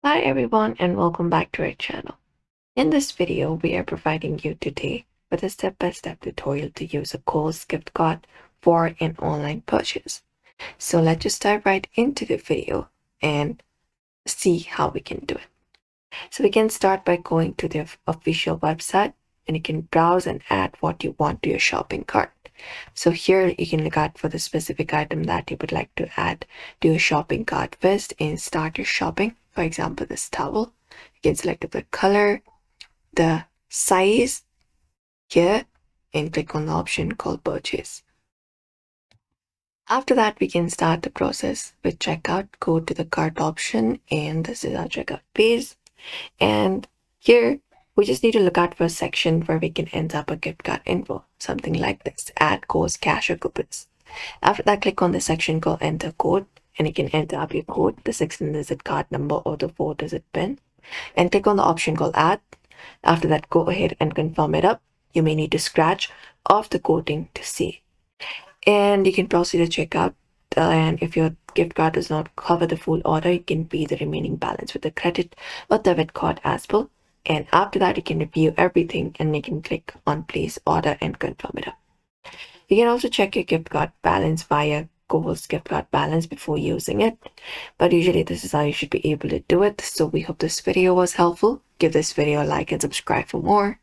Hi everyone and welcome back to our channel. In this video, we are providing you today with a step-by-step tutorial to use a Kohl's gift card for an online purchase. So let's just dive right into the video and see how we can do it. So we can start by going to the official website and you can browse and add what you want to your shopping cart. So here you can look out for the specific item that you would like to add to your shopping cart first and start your shopping. For example, this towel. You can select the color, the size here, and click on the option called purchase. After that, we can start the process with checkout. Go to the cart option and this is our checkout page. And here we just need to look out for a section where we can enter up a gift card info, something like this, add Kohl's cash or coupons. After that, click on the section called enter code and you can enter up your code, the 16-digit card number or the 4-digit PIN, and click on the option called add. After that, go ahead and confirm it up. You may need to scratch off the coating to see. And you can proceed to checkout. And if your gift card does not cover the full order, you can pay the remaining balance with a credit or debit card as well. And after that, you can review everything and you can click on place order and confirm it up. You can also check your gift card balance via Kohl's gift card balance before using it. But usually this is how you should be able to do it. So we hope this video was helpful. Give this video a like and subscribe for more.